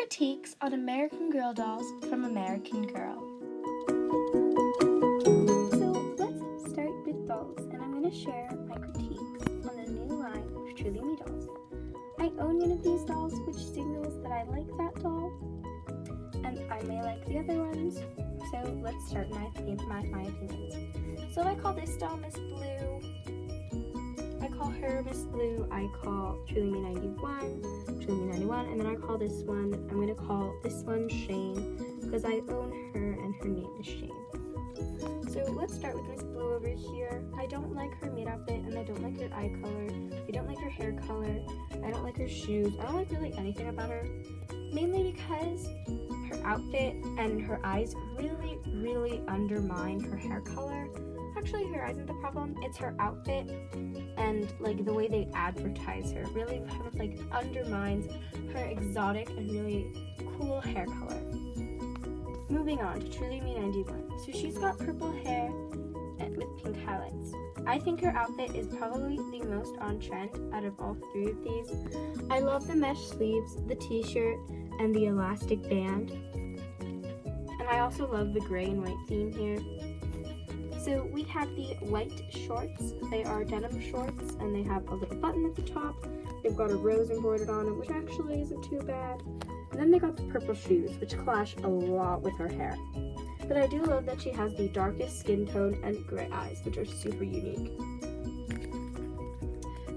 Critiques on American Girl dolls from American Girl. So let's start with dolls, and I'm going to share my critiques on the new line of Truly Me dolls. I own one of these dolls, which signals that I like that doll, and I may like the other ones. So let's start my opinions. So I call this doll Miss Blue. I call her Miss Blue. I call Truly Me 91, Truly Me 91, and then I call this one, I'm going to call this one Shane, because I own her and her name is Shane. So let's start with Miss Blue over here. I don't like her maid outfit, and I don't like her eye color. I don't like her hair color. I don't like her shoes. I don't like really anything about her, mainly because her outfit and her eyes really undermine her hair color. Actually, her eyes isn't the problem, it's her outfit and like the way they advertise her really kind of like undermines her exotic and really cool hair color. Moving on to Truly Me 91. So she's got purple hair with pink highlights. I think her outfit is probably the most on trend out of all three of these. I love the mesh sleeves, the t-shirt, and the elastic band. And I also love the gray and white theme here. So we have the white shorts. They are denim shorts, and they have a little button at the top. They've got a rose embroidered on it, which actually isn't too bad. And then they got the purple shoes, which clash a lot with her hair. But I do love that she has the darkest skin tone and gray eyes, which are super unique.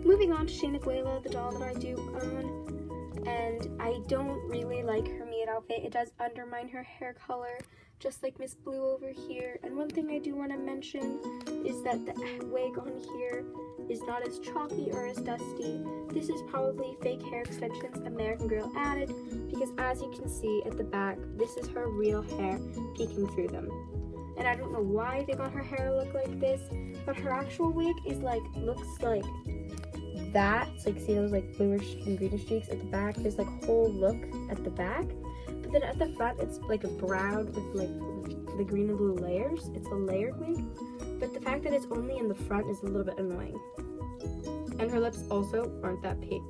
Moving on to Shayna Aguela, the doll that I do own, and I don't really like her maid outfit. It does undermine her hair color, just like Miss Blue over here. And one thing I do want to mention is that the wig on here is not as chalky or as dusty. This is probably fake hair extensions American Girl added, because as you can see at the back, this is her real hair peeking through them. And I don't know why they got her hair to look like this, but her actual wig is looks like that. It's like, see those like bluish and greenish streaks at the back? There's like whole look at the back. But then at the front, it's like a brown with like the green and blue layers. It's a layered wig, but the fact that it's only in the front is a little bit annoying. And her lips also aren't that pink.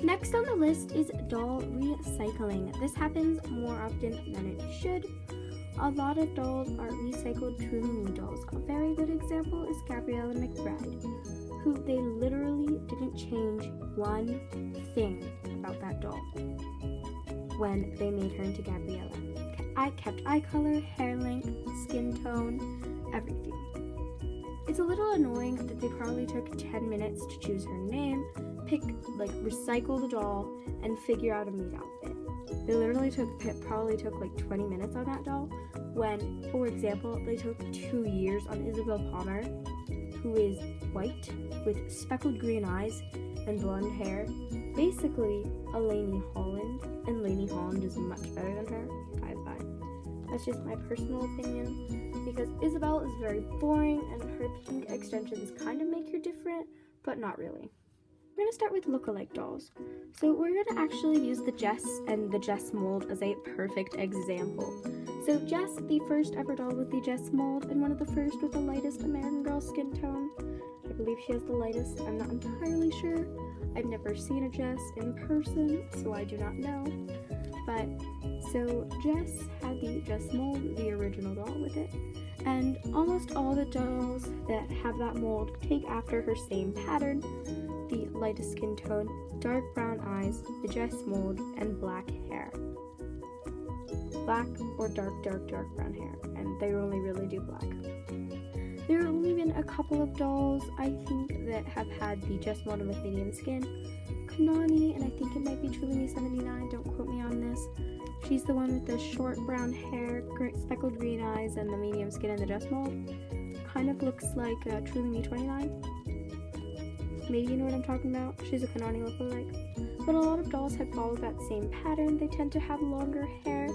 Next on the list is doll recycling. This happens more often than it should. A lot of dolls are recycled Truly Me dolls. A very good example is Gabriella McBride, who they literally didn't change one thing about that doll when they made her into Gabriella. I kept eye color, hair length, skin tone, everything. It's a little annoying that they probably took 10 minutes to choose her name, recycle the doll, and figure out a maid outfit. They literally probably took like 20 minutes on that doll, when, for example, they took 2 years on Isabel Palmer, who is white with speckled green eyes and blonde hair. Basically a Lainey Holland, and Lainey Holland is much better than her. That's just my personal opinion, because Isabel is very boring and her pink extensions kind of make her different, but not really. We're going to start with look-alike dolls. So we're going to actually use the Jess and the Jess mold as a perfect example. So Jess, the first ever doll with the Jess mold, and one of the first with the lightest American Girl skin tone. I believe she has the lightest, I'm not entirely sure. I've never seen a Jess in person, so I do not know. But, so Jess had the Jess mold, the original doll with it. And almost all the dolls that have that mold take after her same pattern. The lightest skin tone, dark brown eyes, the Jess mold, and black hair. Black or dark brown hair, and they only really do black. There have only been a couple of dolls, I think, that have had the Jess mold with medium skin. Kanani, and I think it might be Truly Me 79, don't quote me on this. She's the one with the short brown hair, speckled green eyes, and the medium skin in the Jess mold. Kind of looks like Truly Me 29. Maybe you know what I'm talking about. She's a Kanani lookalike. But a lot of dolls have followed that same pattern. They tend to have longer hair,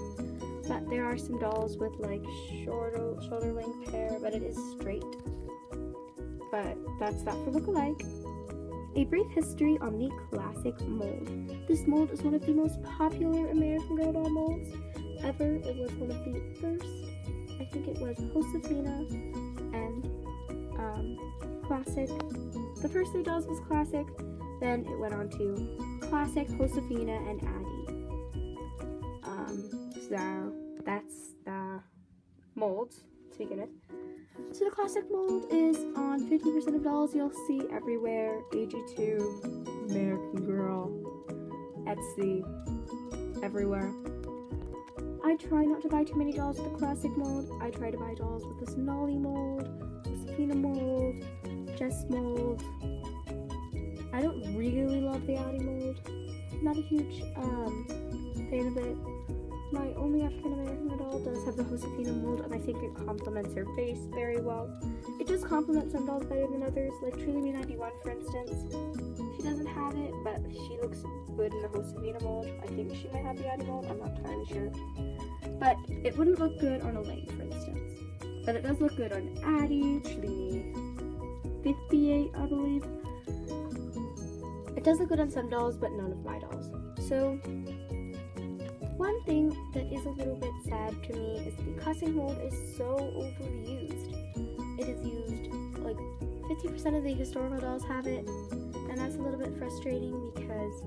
but there are some dolls with like shoulder length hair, but it is straight. But that's that for lookalike. A brief history on the classic mold. This mold is one of the most popular American Girl doll molds ever. It was one of the first. I think it was Josefina and classic. The first three dolls was classic, then it went on to classic Josefina and Addie. So that's the mold to begin with. So the classic mold is on 50% of dolls you'll see everywhere. AG2, American Girl, Etsy, everywhere. I try not to buy too many dolls with the classic mold. I try to buy dolls with the Sonali mold, Josefina mold, Jess mold. I don't really love the Addie mold. Not a huge fan of it. My only African American doll does have the Josefina mold, and I think it complements her face very well. It does complement some dolls better than others, like Truly Me 91, for instance. She doesn't have it, but she looks good in the Josefina mold. I think she might have the Addie mold, I'm not entirely sure. But it wouldn't look good on Elaine, for instance. But it does look good on Addie, Truly Me 58, I believe. It does look good on some dolls, but none of my dolls. So, one thing that is a little bit sad to me is the cussing mold is so overused. It is used, like, 50% of the historical dolls have it, and that's a little bit frustrating because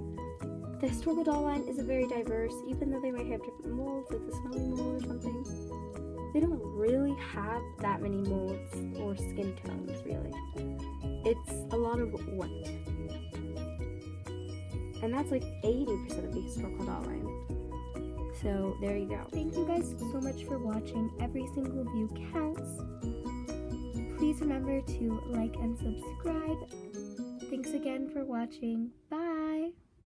the historical doll line isn't very diverse, even though they might have different molds, like the Sonali mold or something. They don't really have that many molds or skin tones, really. It's a lot of white. And that's like 80% of the historical doll line. So there you go. Thank you guys so much for watching. Every single view counts. Please remember to like and subscribe. Thanks again for watching. Bye!